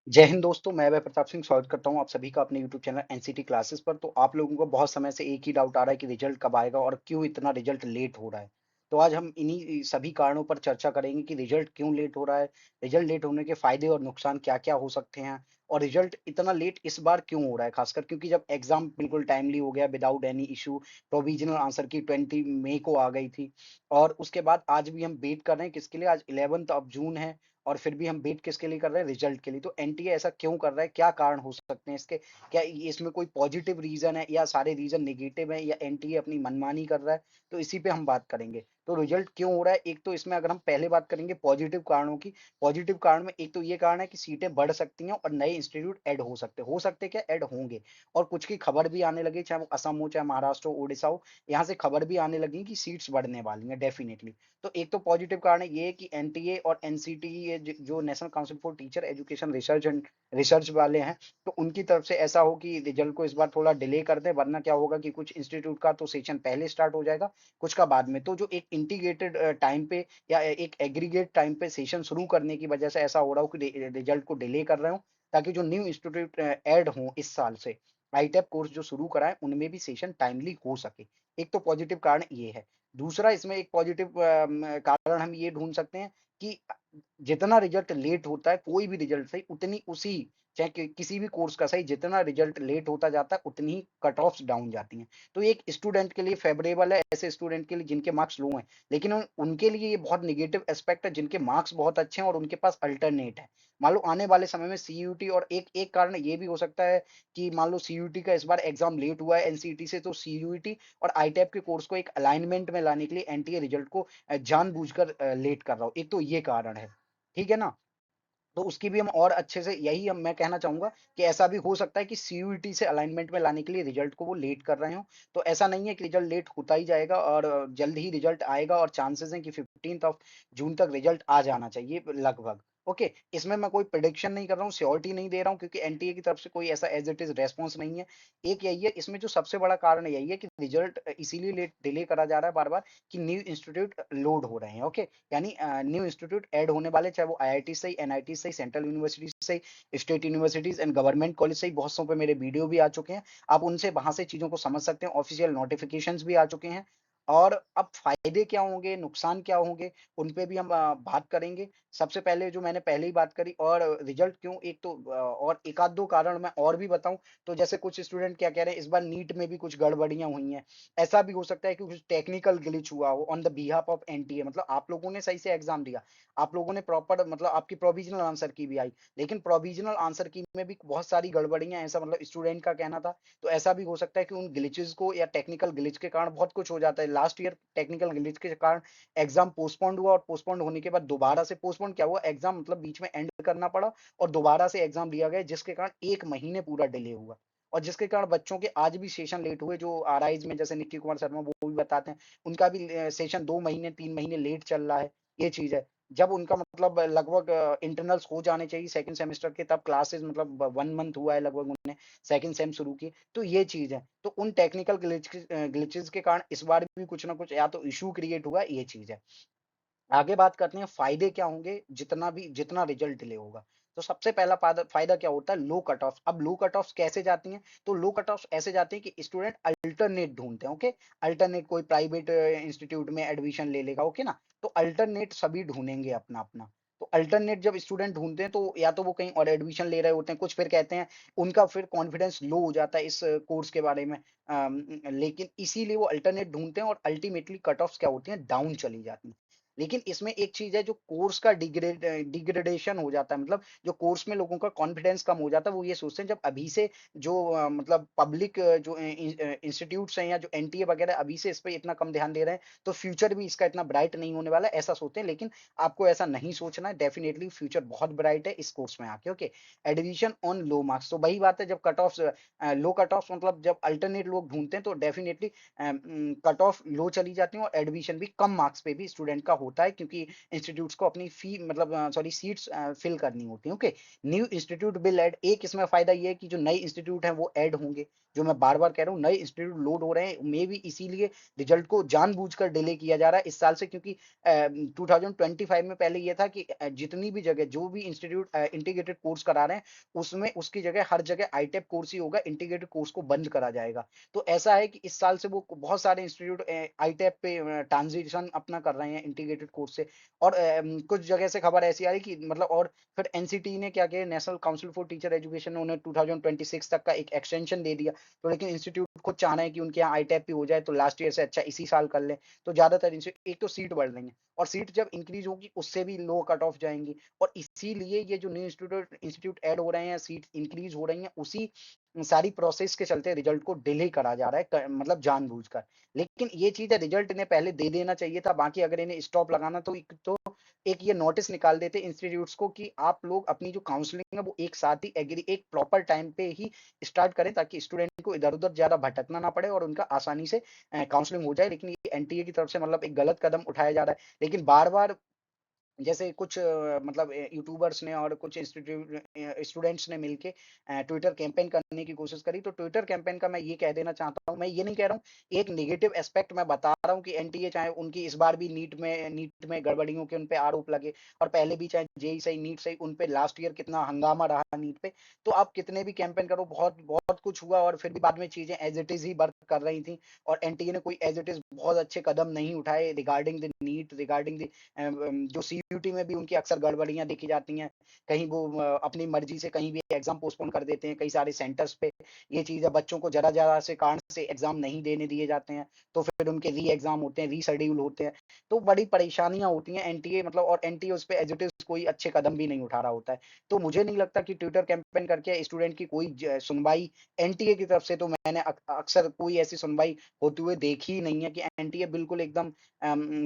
जय हिंद दोस्तों, मैं वै प्रताप सिंह स्वागत करता हूं आप सभी का अपने यूट्यूब चैनल एनसीटी क्लासेस पर। तो आप लोगों को बहुत समय से एक ही डाउट आ रहा है कि रिजल्ट कब आएगा और क्यों इतना रिजल्ट लेट हो रहा है। तो आज हम इन्हीं सभी कारणों पर चर्चा करेंगे कि रिजल्ट क्यों लेट हो रहा है, रिजल्ट लेट होने के फायदे और नुकसान क्या-क्या हो सकते हैं और रिजल्ट इतना लेट इस बार क्यों हो रहा है, खासकर क्योंकि जब एग्जाम बिल्कुल टाइमली हो गया without any issue. Provisional answer की 20 मई को आ गई थी और उसके बाद आज भी हम वेट कर रहे हैं किसके लिए, आज 11th ऑफ जून है और फिर भी हम वेट किसके लिए कर रहे हैं, रिजल्ट के लिए। तो एनटीए ऐसा क्यों कर रहा है, क्या कारण हो सकते हैं इसके, क्या इसमें कोई पॉजिटिव रीजन है या सारे रीजन नेगेटिव है या एनटीए अपनी मनमानी कर रहा है। तो इसी पे हम बात करेंगे। तो रिजल्ट क्यों हो रहा है, एक तो इसमें अगर हम पहले बात करेंगे पॉजिटिव कारणों की। पॉजिटिव कारण में एक तो ये कारण है कि सीटें बढ़ सकती हैं और नए इंस्टीट्यूट ऐड हो सकते क्या, ऐड होंगे। और कुछ की खबर भी आने लगी, चाहे वो असम हो, चाहे महाराष्ट्र हो, उड़ीसा हो, यहाँ से खबर भी आने लगी कि सीट्स बढ़ने वाली हैं डेफिनेटली। तो एक तो पॉजिटिव कारण ये है कि एनटीए और एनसीटी, ये जो national council for teacher education research and research वाले हैं, तो उनकी तरफ से ऐसा हो कि रिजल्ट को इस बार थोड़ा डिले कर दें, वरना क्या होगा कि कुछ इंस्टीट्यूट का तो सेशन पहले स्टार्ट हो जाएगा, कुछ का बाद में। तो जो एक इंटीग्रेटेड टाइम पे या एक एग्रीगेट टाइम पे सेशन शुरू करने की वजह से ऐसा हो रहा हो कि रिजल्ट को डिले कर रहे हो, ताकि जो न्यू इंस्टीट्यूट ऐड हों इस साल से, आईटेप कोर्स जो शुरू कराएं, उनमें भी सेशन टाइमली हो सके। एक तो पॉजिटिव कारण ये है। दूसरा इसमें एक पॉजिटिव कारण हम ये ढूंढ सकते हैं कि जितना रिजल्ट लेट होता है, कोई भी रिजल्ट सही, उतनी उसी चाहे किसी भी कोर्स का सही, जितना रिजल्ट लेट होता जाता है उतनी ही कट ऑफ्स डाउन जाती हैं। तो ये एक स्टूडेंट के लिए फेवरेबल है, ऐसे स्टूडेंट के लिए जिनके मार्क्स लो हैं, लेकिन उनके लिए ये बहुत निगेटिव एस्पेक्ट है जिनके मार्क्स बहुत अच्छे हैं और उनके पास अल्टरनेट है। मान लो आने वाले समय में सीयूटी, और एक कारण ये भी हो सकता है कि मान लो सीयूटी का इस बार एग्जाम लेट हुआ है एनसीटी से, तो सीयूटी और आईटेप के कोर्स को एक अलाइनमेंट में लाने के लिए एनटीए रिजल्ट को जानबूझकर लेट कर रहा हूँ। एक तो ये कारण है, ठीक है ना? तो उसकी भी हम और अच्छे से, यही हम मैं कहना चाहूँगा कि ऐसा भी हो सकता है कि सीयूईटी से अलाइनमेंट में लाने के लिए रिजल्ट को वो लेट कर रहे हों। तो ऐसा नहीं है कि रिजल्ट लेट होता ही जाएगा और जल्द ही रिजल्ट आएगा और चांसेस हैं कि 15th ऑफ जून तक रिजल्ट आ जाना चाहिए लगभग। ओके, इसमें मैं कोई प्रेडिक्शन नहीं कर रहा हूँ, श्योरिटी नहीं दे रहा हूँ, क्योंकि एनटीए की तरफ से कोई ऐसा एज़ इट इज़ रिस्पॉन्स नहीं है। एक यही है, इसमें जो सबसे बड़ा कारण यही है कि रिजल्ट इसीलिए लेट डिले करा जा रहा है बार-बार कि न्यू इंस्टीट्यूट लोड हो रहे हैं, ओके? यानी न्यू इंस्टीट्यूट ऐड होने वाले, चाहे वो आईआईटी से ही, एनआईटी से ही, सेंट्रल यूनिवर्सिटी से ही, state universities and government college से ही, बहुत सौ पे मेरे वीडियो भी आ चुके हैं। आप उनसे वहां से चीजों को समझ सकते हैं, ऑफिशियल नोटिफिकेशंस भी आ चुके हैं। और अब फायदे क्या होंगे, नुकसान क्या होंगे, उन पे भी हम बात करेंगे। सबसे पहले जो मैंने पहले ही बात करी, और रिजल्ट क्यों, एक तो और एक आध दो कारण मैं और भी बताऊं। तो जैसे कुछ स्टूडेंट क्या कह रहे हैं, इस बार नीट में भी कुछ गड़बड़ियां हुई हैं। ऐसा भी हो सकता है कि कुछ टेक्निकल ग्लिच हुआ हो on the behalf of NTA, मतलब आप लोगों ने सही से एग्जाम दिया, आप लोगों ने प्रॉपर, मतलब आपकी प्रोविजनल आंसर की भी आई, लेकिन प्रोविजनल आंसर की में भी बहुत सारी गड़बड़ियां, ऐसा मतलब स्टूडेंट का कहना था। तो ऐसा भी हो सकता है कि उन ग्लिचेस को या टेक्निकल ग्लिच के कारण बहुत कुछ हो जाता है। लास्ट ईयर टेक्निकल ग्लिच के कारण एग्जाम पोस्टपोन्ड हुआ और पोस्टपोन्ड होने के बाद दोबारा से पोस्टपोन्ड क्या हुआ, एग्जाम मतलब बीच में एंड करना पड़ा और दोबारा से एग्जाम लिया गया, जिसके कारण 1 महीने पूरा डिले हुआ और जिसके कारण बच्चों के आज भी सेशन लेट हुए। जो आरआईज में जैसे निक्की कुमार शर्मा वो भी बताते हैं, उनका भी सेशन 2 महीने 3 महीने लेट चल रहा है। ये चीज है, जब उनका मतलब लगभग इंटरनल्स हो जाने चाहिए सेकंड सेमेस्टर के, तब क्लासेस मतलब 1 मंथ हुआ है लगभग उन्होंने सेकंड सेम शुरू की। तो ये चीज है, तो उन टेक्निकल ग्लिचेस के कारण इस बार भी कुछ ना कुछ या तो इशू क्रिएट हुआ, ये चीज है। आगे बात करते हैं फायदे क्या होंगे, जितना रिजल्ट डिले होगा। तो सबसे पहला फायदा क्या होता है, लो कट ऑफ। अब लो कट ऑफ कैसे जाती हैं, तो लो कट ऑफ ऐसे जाती हैं कि स्टूडेंट अल्टरनेट ढूंढते हैं, ओके? अल्टरनेट कोई प्राइवेट इंस्टीट्यूट में एडमिशन ले लेगा, ओके ना? तो अल्टरनेट सभी ढूंढेंगे अपना अपना। तो अल्टरनेट जब स्टूडेंट ढूंढते हैं, तो या तो वो कहीं और एडमिशन ले रहे होते हैं, कुछ फिर कहते हैं, उनका फिर कॉन्फिडेंस लो हो जाता है इस कोर्स के बारे में। लेकिन इसीलिए वो अल्टरनेट ढूंढते हैं और अल्टीमेटली कट ऑफ्स क्या होती हैं, डाउन चली जाती हैं। लेकिन इसमें एक चीज है, जो कोर्स का डिग्रेडेशन हो जाता है, मतलब जो कोर्स में लोगों का कॉन्फिडेंस कम हो जाता है। वो ये सोचते हैं, जब अभी से जो मतलब पब्लिक जो इंस्टीट्यूट्स हैं या जो एनटीए वगैरह अभी से इस पे इतना कम ध्यान दे रहे हैं, तो फ्यूचर भी इसका इतना ब्राइट नहीं होने वाला है, ऐसा सोचते हैं। लेकिन आपको ऐसा नहीं सोचना है, डेफिनेटली फ्यूचर बहुत ब्राइट है इस कोर्स में आके, okay? Admission on low marks, तो वही बात है, जब cut of low cut off, मतलब जब अल्टरनेट लोग ढूंढते हैं, तो डेफिनेटली कट ऑफ लो चली जाती है और एडमिशन भी कम मार्क्स पे भी स्टूडेंट का होता है क्योंकि इंस्टीट्यूट्स को अपनी फी मतलब सॉरी सीट्स फिल करनी होती हैं, okay. New institute will add, एक इसमें फ़ायदा ये है कि जो नए इंस्टीट्यूट हैं वो ऐड होंगे। जो मैं बार-बार कह रहा हूँ, नए इंस्टीट्यूट लोड हो रहे हैं, मेबी इसीलिए रिजल्ट को जानबूझकर डिले किया जा रहा है इस साल से, क्योंकि 2025 में पहले ये था कि जितनी भी जगह जो भी इंस्टीट्यूट इंटीग्रेटेड कोर्स करा रहे हैं, उसमें उसकी जगह हर जगह आईटेप कोर्स ही होगा, इंटीग्रेटेड कोर्स को बंद करा जाएगा। तो ऐसा है कि इस साल से वो बहुत सारे इंस्टीट्यूट आईटेप पे ट्रांजिशन अपना कर रहे हैं इंटीग्रेटेड कोर्स से। और कुछ जगह से खबर ऐसी आ रही कि मतलब, और फिर एनसीटी ने क्या किया, national council for teacher education ने उन्हें 2026 तक का एक एक्सटेंशन दे दिया। तो लेकिन इंस्टीट्यूट खुद चाह रहे हैं कि उनके यहाँ आईटेप भी हो जाए, तो लास्ट ईयर से अच्छा इसी साल कर लें। तो ज्यादातर एक तो सीट बढ़ रही है, और सीट जब इंक्रीज होगी उससे भी लो कट ऑफ जाएंगी, और इसीलिए ये जो न्यू इंस्टीट्यूट इंस्टीट्यूट ऐड हो रहे हैं, सीट इंक्रीज हो रही हैं, उसी सारी प्रोसेस के चलते रिजल्ट को डिले करा जा रहा है, मतलब जानबूझकर। लेकिन ये चीज है, रिजल्ट इन्हें पहले दे देना चाहिए था। बाकी अगर इन्हें स्टॉप लगाना, तो एक ये नोटिस निकाल देते इंस्टीट्यूट्स को कि आप लोग अपनी जो काउंसलिंग है वो एक साथ ही एग्री एक प्रॉपर टाइम पे ही स्टार्ट करें, ताकि स्टूडेंट को इधर-उधर ज़्यादा भटकना ना पड़े और उनका आसानी से काउंसलिंग हो जाए। लेकिन ये एनटीए की तरफ से मतलब एक गलत कदम उठाया जा रहा है। लेकिन बार-बार जैसे कुछ मतलब यूट्यूबर्स ने और कुछ स्टूडेंट्स ने मिलके ट्विटर कैंपेन करने की कोशिश करी। तो ट्विटर कैंपेन का मैं ये कह देना चाहता हूँ, मैं ये नहीं कह रहा हूँ, एक नेगेटिव एस्पेक्ट मैं बता रहा हूँ कि एनटीए चाहे उनकी इस बार भी नीट में गड़बड़ियों के उन पे आरोप लगे, और पहले भी चाहे जेई सही नीट सही उन पे लास्ट ईयर कितना हंगामा रहा नीट पे। तो आप कितने भी कैंपेन करो, बहुत बहुत कुछ हुआ, और फिर भी बाद में चीजें एज इट इज ही वर्क कर रही थी, और एनटीए ने कोई एज इट इज बहुत अच्छे कदम नहीं उठाए regarding the NEET, regarding the जो सीयूटी में भी उनकी अक्सर गड़बड़ियां देखी जाती हैं। कहीं वो अपनी मर्जी से कहीं भी एग्जाम पोस्टपोन कर देते हैं कई सारे सेंटर्स पे। ये चीज है, बच्चों को जरा जरा से कारण से एग्जाम नहीं देने दिए जाते हैं, तो फिर उनके री एग्जाम होते हैं, रीशेड्यूल होते हैं। तो बड़ी परेशानियां होती हैं एनटीए मतलब, और एनटीए उस पे एज इट इज कोई अच्छे कदम भी नहीं उठा रहा होता है। तो मुझे नहीं लगता कि ट्विटर कैंपेन करके स्टूडेंट की कोई सुनवाई एनटीए की तरफ से, तो मैंने अक्सर कोई ऐसी सुनवाई होते हुए देखी ही नहीं है कि एनटीए बिल्कुल एकदम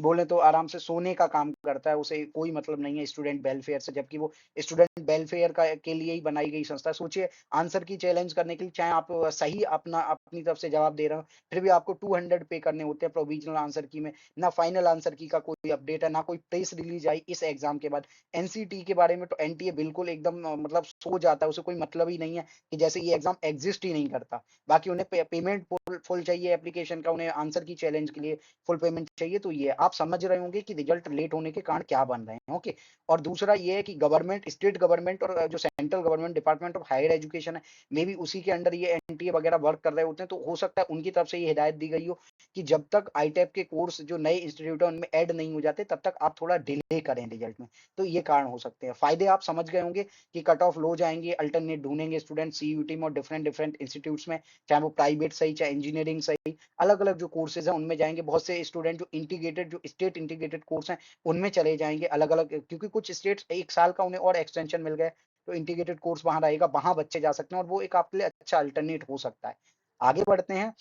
बोले तो आराम से सोने का काम करता है, उसे कोई मतलब नहीं है स्टूडेंट वेलफेयर से, जबकि वो स्टूडेंट वेलफेयर का के लिए ही बनाई गई संस्था है। सोचिए, आंसर की चैलेंज करने के लिए, चाहे आप सही अपनी तरफ से जवाब दे रहे हो, फिर भी आपको 200 पे करने होते हैं प्रोविजनल आंसर की में। ना फाइनल आंसर की का कोई अपडेट है, ना कोई प्रेस रिलीज आई इस एग्जाम के बाद। एनसीटी के बारे में तो एनटीए बिल्कुल एकदम मतलब सो जाता है, उसे कोई मतलब ही नहीं है, कि जैसे ये एग्जाम एग्जिस्ट ही नहीं करता। बाकी उन्हें पेमेंट फुल चाहिए एप्लीकेशन का, उन्हें आंसर की चैलेंज के लिए फुल पेमेंट चाहिए। तो ये आप समझ रहे होंगे कि रिजल्ट लेट होने के कारण क्या बन रहे हैं, ओके। और दूसरा ये है कि गवर्नमेंट, स्टेट गवर्नमेंट और जो central government department of higher education है, मे बी उसी के अंडर ये एनटीए वगैरह वर्क कर रहे होते हैं। तो हो सकता है उनकी तरफ से ये हिदायत दी गई हो कि जब तक आईटेप के कोर्स जो नए इंस्टीट्यूट है उनमें ऐड नहीं हो जाते, तब तक आप थोड़ा डिले करें रिजल्ट में। तो ये कारण हो सकते हैं। फायदे आप समझ गए होंगे कि कट ऑफ लो जाएंगे, अल्टरनेट ढूंढेंगे स्टूडेंट सीयूटी में और डिफरेंट डिफरेंट इंस्टीट्यूट्स में, चाहे वो प्राइवेट सही चाहे इंजीनियरिंग सही, अलग अलग जो कोर्सेज हैं उनमें जाएंगे। बहुत से स्टूडेंट जो इंटीग्रेटेड जो स्टेट इंटीग्रेटेड कोर्स हैं उनमें चले जाएंगे अलग अलग, क्योंकि कुछ स्टेट्स एक साल का उन्हें और एक्सटेंशन मिल गया है, तो इंटीग्रेटेड कोर्स वहां रहेगा, वहां बच्चे जा सकते हैं, और वो एक आपके लिए अच्छा अल्टरनेट हो सकता है। आगे बढ़ते हैं।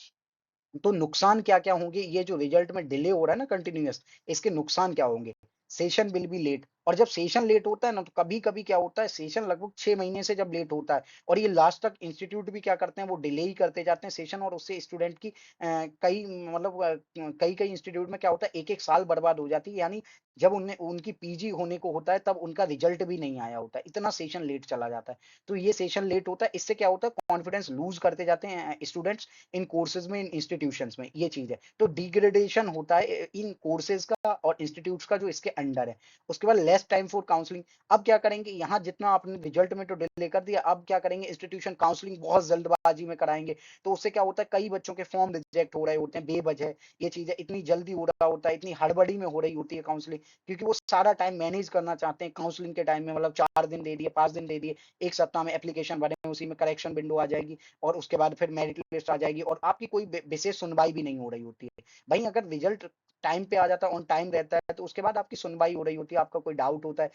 तो नुकसान क्या-क्या होंगे, ये जो रिजल्ट में डिले हो रहा है ना कंटिन्यूअस, इसके नुकसान क्या होंगे? सेशन विल बी लेट, और जब सेशन लेट होता है ना, तो कभी-कभी क्या होता है, सेशन लगभग 6 महीने से जब लेट होता है, और ये लास्ट तक इंस्टीट्यूट भी क्या करते हैं, वो डिले ही करते जाते हैं सेशन, और उससे स्टूडेंट की कई मतलब कई-कई इंस्टीट्यूट में क्या होता है, 1-1 साल बर्बाद हो जाती है। यानी जब उन्हें उनकी पीजी होने को होता है, तब उनका रिजल्ट भी नहीं आया होता है, इतना सेशन लेट चला जाता है। तो ये सेशन लेट होता है, इससे क्या होता है, कॉन्फिडेंस लूज़ करते जाते हैं स्टूडेंट्स इन कोर्सेज में, इन इंस्टीट्यूशंस में, ये चीज़ है। तो डिग्रेडेशन होता है इन कोर्सेज का और इंस्टीट्यूट्स का जो इसके अंडर है। उसके बाद लेस टाइम फॉर काउंसलिंग। अब क्या करेंगे, यहाँ जितना आपने रिजल्ट में तो डिले कर दिया, अब क्या करेंगे, इंस्टीट्यूशन काउंसलिंग बहुत जल्दबाजी में कराएंगे। तो उससे क्या होता है, कई बच्चों के फॉर्म रिजेक्ट हो रहे होते हैं बेवजह। ये चीज़ें इतनी जल्दी हो रहा होता है, इतनी हड़बड़ी में हो रही होती है काउंसलिंग, क्योंकि वो सारा टाइम मैनेज करना चाहते हैं काउंसलिंग के टाइम में, मतलब 4 दिन दे दिए, 5 दिन दे दिए, 1 सप्ताह में एप्लीकेशन भरे, उसी में करेक्शन विंडो आ जाएगी, और उसके बाद फिर मेरिट लिस्ट आ जाएगी, और आपकी कोई विशेष सुनवाई भी नहीं हो रही होती है। भाई अगर रिजल्ट टाइम पे आ जाता है, ऑन टाइम रहता है, तो उसके बाद आपकी सुनवाई हो रही होती है, आपका कोई डाउट होता है,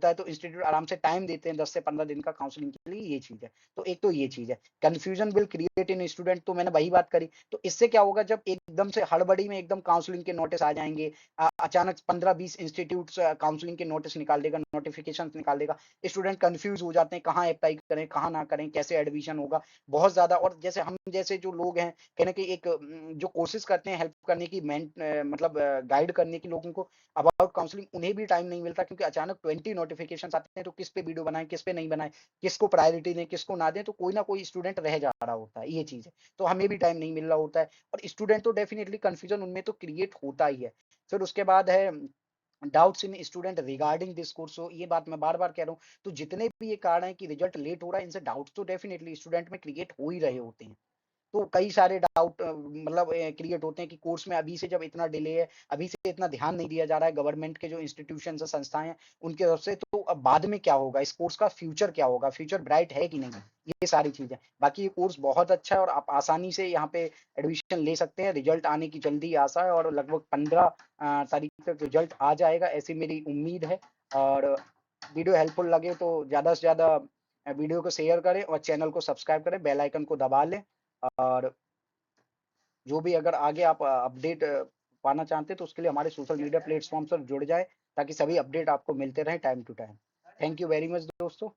होता है तो इंस्टीट्यूट आराम से टाइम देते हैं 10 से 15 दिन का काउंसलिंग के लिए, ये चीज़ है। तो एक तो ये चीज़ है। Confusion will create in student, तो मैंने वही बात करी। तो इससे क्या होगा, जब एकदम से हड़बड़ी में एकदम काउंसलिंग के नोटिस आ जाएँगे, अचानक 15-20 इंस्टीट्यूट्स काउंसलिंग के नोटिस निकाल देगा, नोटिफिकेशंस निकाल देगा। स्टूडेंट कन्फ्यूज़ हो जाते हैं, कहाँ अप्लाई करें, कहाँ ना करें, कैसे एडमिशन होगा, बहुत ज़्यादा। और जैसे हम जैसे जो लोग हैं, कहीं न कहीं एक जो कोशिश करते हैं हेल्प करने की, मतलब गाइड करने की लोगों को अबाउट काउंसलिंग, उन्हें भी टाइम नहीं मिलता, क्योंकि अचानक 20 नोटिफिकेशंस आते हैं, तो किस पे वीडियो बनाएँ, किस पे नहीं बनाएँ, किसको प्रायोरिटी दें, किसको ना दें, तो कोई ना कोई स्टूडेंट रह जा रहा होता है, ये चीज़ है। तो हमें भी टाइम नहीं मिल रहा होता है, और स्टूडेंट तो डेफिनिटली कन्फ्यूजन उनमें तो क्रिएट होता ही है। फिर उसके बाद है doubts in student regarding this course. So ये बात मैं बार-बार कह रहा हूँ, तो जितने भी ये कारण हैं कि रिजल्ट लेट हो रहा है, इनसे डाउट्स तो डेफिनिटली स्टूडेंट में क्रिएट हो ही रहे होते हैं। तो कई सारे डाउट मतलब क्रिएट होते हैं कि कोर्स में अभी से जब इतना डिले है, अभी से इतना ध्यान नहीं दिया जा रहा है गवर्नमेंट के जो इंस्टीट्यूशंस हैं, संस्थाएँ हैं, उनकी तरफ से, तो अब बाद में क्या होगा? इस कोर्स का फ्यूचर क्या होगा? फ्यूचर ब्राइट है कि नहीं? ये सारी चीज़ें। बाकी ये कोर्स बहुत अच्छा है, और आप आसानी से यहाँ पे एडमिशन ले सकते हैं। रिजल्ट आने की जल्दी आशा है, और लगभग 15 तारीख तक रिजल्ट आ जाएगा, ऐसी मेरी उम्मीद है। और वीडियो हेल्पफुल लगे तो ज़्यादा से ज़्यादा वीडियो को शेयर करें, और चैनल को सब्सक्राइब करें, बेल आइकन को दबा लें। और जो भी अगर आगे आप अपडेट पाना चाहते हैं, तो उसके लिए हमारे सोशल मीडिया प्लेटफ़ॉर्म पर जुड़ जाएँ, ताकि सभी अपडेट आपको मिलते रहें time to time. Thank you very much दोस्तों।